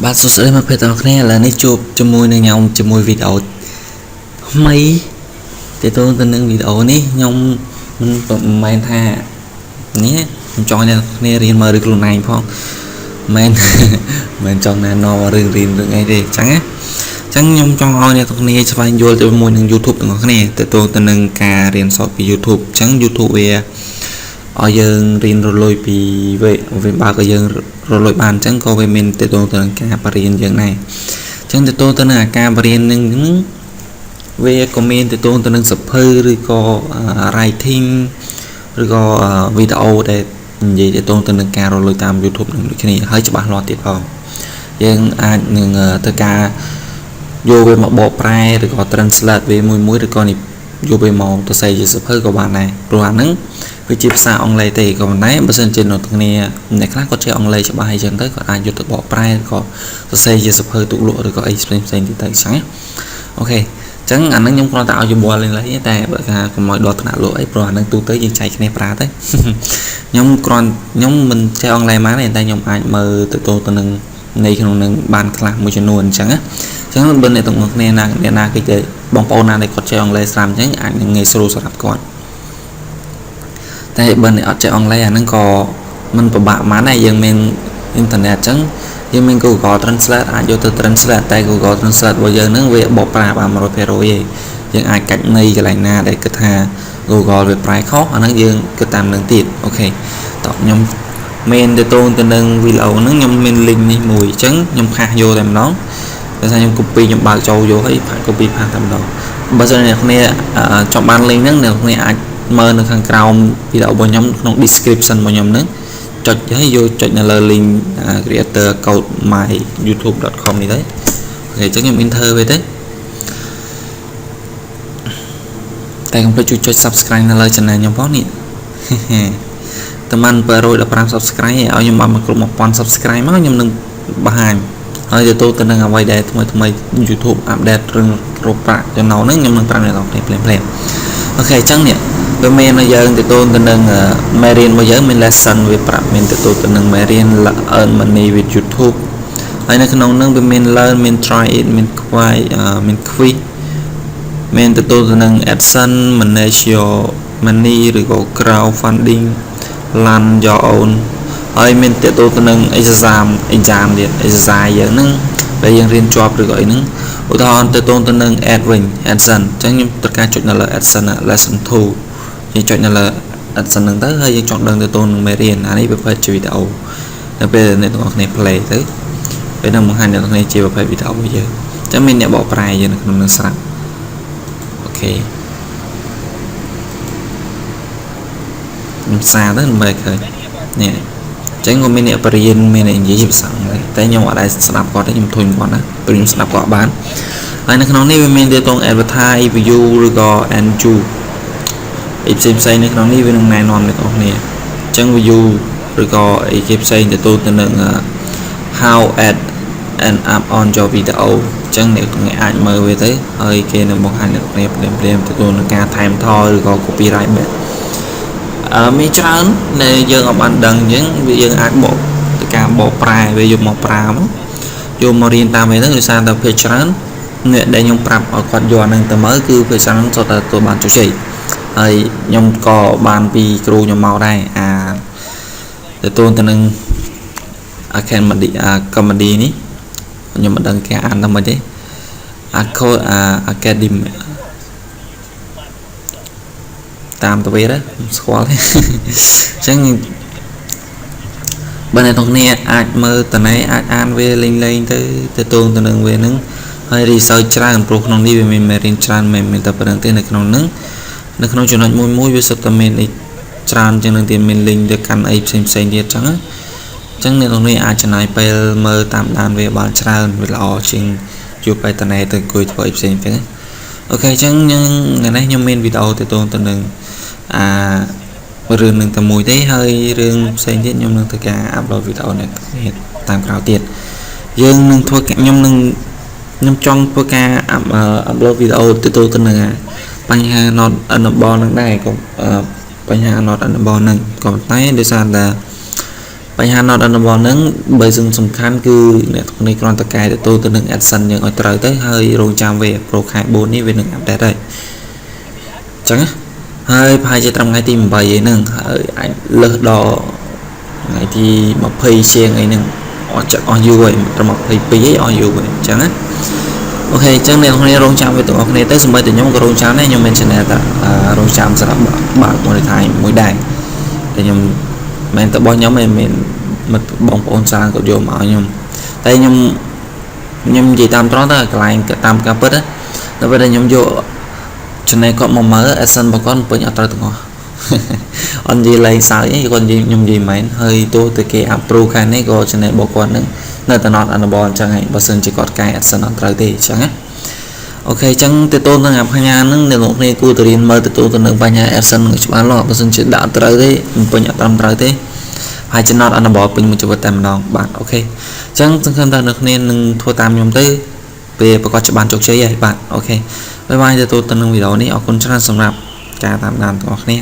បាទសួស្តីមកភេទទាំងគ្នាឥឡូវនេះជួបជាមួយនឹងខ្ញុំជាមួយវីដេអូថ្មីទាក់ទងទៅនឹងវីដេអូនេះខ្ញុំមិនមែនថានេះខ្ញុំចង់ឲ្យអ្នកគ្នារៀនមើលឬខ្លួនឯងផងមិនចង់ណែនាំរឿងរៀនរឿងអីទេអញ្ចឹងខ្ញុំចង់ឲ្យអ្នកគ្នាស្វែងយល់ជាមួយនឹង YouTube ទាំងអស់គ្នាទាក់ទងទៅនឹងការរៀនសូត្រពី YouTube អញ្ចឹង YouTube វាឲ្យយើងរៀនរលួយពីវាបើកឲ្យយើងរលួយបានអញ្ចឹងក៏វាមានទាក់ទងទៅនឹងការបរៀនយើងដែរអញ្ចឹងទាក់ទងទៅនឹងការបរៀននឹងវាក៏មានទាក់ទងទៅនឹងសភៅឬក៏ writing ឬក៏វីដេអូដែលនិយាយទាក់ទងទៅនឹងការរលួយតាម YouTube នឹងដូចគ្នាហើយច្បាស់លាស់ទៀតផងយើងអាចនឹងធ្វើការយកវាមកបកប្រែឬក៏ translate វាមួយឬក៏យកវាមកទៅសេជាសភៅក៏បានដែរព្រោះអាហ្នឹងវាជាភាសាអង់គ្លេសទេក៏ប៉ុន្តែបើសិនជាអ្នកគ្នាអ្នកខ្លះគាត់ចេះអង់គ្លេសច្បាស់អីចឹងទៅគាត់អាចយកទៅបកប្រែក៏សរសេរជាសភៅទុកលក់ឬក៏អីផ្សេងទៀតទៅអញ្ចឹងអូខេអញ្ចឹងអាហ្នឹងខ្ញុំគ្រាន់តែឲ្យយោបល់លេងៗតែបើថាកុំឲ្យដល់ថ្នាក់លក់អីព្រោះអាហ្នឹងទូទៅយើងចែកគ្នាប្រើទៅខ្ញុំមិនចេះអង់គ្លេសបានទេតែខ្ញុំអាចមើលទៅនឹងនៃក្នុងនឹងបានខ្លះមួយចំនួនអញ្ចឹងបើអ្នកទាំងអស់គ្នាអ្នកណាគេបងប្អូនណាដែលគាត់ចេះអង់គ្លេសស្រាប់អញ្ចឹងអាចនឹងងាយស្រួលសម្រាប់គាត់តែបើអ្នកអត់ចេះអង់គ្លេសអាហ្នឹងក៏មិនពិបាកប៉ុន្មានដែរយើងមានអ៊ីនធឺណិតអញ្ចឹងយើងមាន Google Translate អាចយកទៅ Translate តែ Google Translate របស់យើងហ្នឹងវាបកប្រែបាន 100% ទេយើងអាចកាច់ន័យកន្លែងណាដែលគិតថា Google វាប្រែខុសអាហ្នឹងយើងគិតតាមនឹងទៀតអូខេតោះខ្ញុំមានទៅទៅនឹងវីដេអូហ្នឹងខ្ញុំមាន link នេះមួយអញ្ចឹងខ្ញុំផាសយកតែម្ដងតែថាខ្ញុំ copy ខ្ញុំបើកចូលយកហើយផាស copy ផាសតែម្ដងបើសិនអ្នកគ្នាចង់បាន link ហ្នឹងអ្នកគ្នាអាចមើលនៅខាងក្រោមវីដេអូរបស់ខ្ញុំក្នុង description របស់ខ្ញុំហ្នឹងចុចហើយយកចុចនៅលើ link creator code myyoutube.com នេះទៅអូខេអញ្ចឹងខ្ញុំ enter វាទៅតែកុំភ្លេចជួយចុច subscribe នៅលើ channel ខ្ញុំផងនេះតែមិន115 subscribe ឲ្យខ្ញុំបានមកគ្រប់ 1000 subscribe មកខ្ញុំនឹងបង្ហាញហើយទៅនឹងអ្វីដែលថ្មី YouTube update រឿងរកប្រាក់ចំណូលហ្នឹងខ្ញុំនឹងប្រាប់អ្នកនរគ្នាភ្លាមអូខេអញ្ចឹងនេះវាមានយើងទៅនឹងមេរៀនរបស់យើងមាន lesson វាប្រាប់មានទៅនឹងមេរៀន earn money with YouTube ហើយនៅក្នុងហ្នឹងវាមាន learn មាន try it មាន មាន quiz មានទៅនឹង action manage your money ឬក៏ crowdfunding land your own ហើយមានទៅនឹង exam ទៀត exercise យើងហ្នឹងដែលយើងរៀនជាប់ឬក៏អីហ្នឹងឧទាហរណ៍ទៅនឹង add ring action អញ្ចឹងខ្ញុំត្រូវការចុចនៅលើ action lesson 2យើងចុចនៅលើ action ហ្នឹងទៅហើយយើងចង់ដឹងទៅនឹងមេរៀនអានេះប្រភេទជាវីដេអូនៅពេលអ្នកទាំងអស់គ្នា play ទៅពេលនឹងបង្ហាញអ្នកទាំងអស់គ្នាជាប្រភេទវីដេអូរបស់យើងអញ្ចឹងមានអ្នកបកប្រែយើងនៅក្នុងនឹងស្រាប់អូខេខ្ញុំសារទៅដើម្បីឃើញនេះអញ្ចឹងក៏មានអ្នកបរិញ្ញាមានអ្នកនិយាយជាភាសាអង់គ្លេសតែខ្ញុំអត់ដែរស្ដាប់គាត់ទេខ្ញុំធុញគាត់ណាព្រោះខ្ញុំស្ដាប់គាត់បានហើយនៅក្នុងនេះវាមានទៅ advertise view ឬក៏ NU អីផ្សេងនៅក្នុងនេះវានឹងណែនាំអ្នកនរគ្នាអញ្ចឹង view ឬក៏អីគេផ្សេងទៅនឹង how add and up on your video អញ្ចឹងអ្នកទាំងអាចមើលវាទៅហើយគេនឹងបង្ហាញអ្នកគ្នាភ្លាមទៅនឹងការថែមថយឬក៏ copyright បែបមានច្រើនដែលយើងអត់បានដឹងអញ្ចឹងវាយើងអាចបកទៅការបកប្រែវាយកមកប្រើយកមករៀនតាមវាហ្នឹងដោយសារតែពេលច្រើនអ្នកដែលខ្ញុំប្រាប់ឲ្យគាត់យកហ្នឹងទៅមើលគឺពេលច្រើនសុទ្ធតែទទួលបានជោគជ័យហើយខ្ញុំក៏បានពីគ្រូខ្ញុំមកដែរទៅនឹង comedy នេះខ្ញុំមិនដឹងគេអានថាម៉េចទេ academy តាមទៅវាស្គាល់ទេអញ្ចឹងបើអ្នកទាំងគ្នាអាចមើលតន័យអាចអានវាលេងទៅនឹងវាហ្នឹងហើយ research ច្រើនព្រោះក្នុងនេះវាមានមេរៀនច្រើនមិនតែប៉ុណ្្នឹងទេនៅក្នុងហ្នឹងនៅក្នុងចំណុចមួយវាសុទ្ធតែមានច្រើនជាងនឹងទៀតមាន link ទៅកាន់អីផ្សេងទៀតអញ្ចឹងអ្នកទាំងនេះអាចចំណាយពេលមើលតាមដានវាបានច្រើនវាល្អជាងជួបបេតន័យទៅអង្គុយធ្វើអីផ្សេងទៀតអូខេអញ្ចឹងថ្ងៃនេះខ្ញុំមានវីដេអូទៅនឹងរឿងនឹងតែមួយទេហើយរឿងផ្សេងទៀតខ្ញុំនឹងធ្វើការអាប់ឡូតវីដេអូនេះតាមក្រោយទៀតយើងនឹងធ្វើខ្ញុំចង់ធ្វើការអាប់ឡូតវីដេអូទៅនឹងបញ្ហា not enable នឹងដែរក៏បញ្ហា not enable នឹងក៏តែដោយសារតែ បញ្ហា not honorable ហ្នឹងបើសំខាន់គឺអ្នកទាំងនេះគ្រាន់តែកែទៅនឹង action យើងឲ្យត្រូវទៅហើយរងចាំវា pro ខែ4នេះវានឹង update ហើយអញ្ចឹងហើយប្រហែលជាត្រឹមថ្ងៃទី8ឯហ្នឹងហើយអាចលើសដល់ថ្ងៃទី20ជាងអីហ្នឹងអត់ចាក់អស់យូរហើយត្រឹម22ឯងអស់យូរហើយអញ្ចឹងណាអូខេអញ្ចឹងអ្នកនររងចាំវាទាំងអស់គ្នាទៅសម្បីតែខ្ញុំក៏រងចាំដែរខ្ញុំមាន channel តែរងចាំសម្រាប់បើក monetize មួយដែរតែខ្ញុំមិនតែរបស់ខ្ញុំមិនមែនមិត្តបងប្អូនច្រើនក៏យកមកឲ្យខ្ញុំតែខ្ញុំនិយាយតាមត្រង់ទៅកន្លែងតាមការពិតណាដល់ពេលខ្ញុំយក channel គាត់មកមើល action របស់គាត់ពេញអត់ត្រូវទាំងអស់អត់និយាយលេងសើចឯងគាត់និយាយខ្ញុំនិយាយមែនហើយទោះតែគេ approve ខាងនេះក៏ channel របស់គាត់នឹងនៅតែ not honorable អញ្ចឹងហើយបើសិនជាគាត់កែ action អត់ត្រូវទេអញ្ចឹងណាអូខេអញ្ចឹងទៅទៅនឹងបញ្ញាហ្នឹងអ្នកនរគ្នាគួរតែរៀនមើលទៅទៅនឹងបញ្ញា action នឹងច្បាស់លាស់បើសិនជាដាក់ត្រូវទេមិនពេញអត់ត្រឹមត្រូវទេហើយ not honorable ពេញមួយជីវិតតែម្ដងបាទអូខេអញ្ចឹងសង្ឃឹមថាអ្នកគ្នានឹងធ្វើតាមខ្ញុំទៅពេលប្រកបច្បាស់ជោគជ័យហើយបាទអូខេបាយបាយទៅនឹងវីដេអូនេះអរគុណច្រើនសម្រាប់ការតាមដានទាំងអស់គ្នា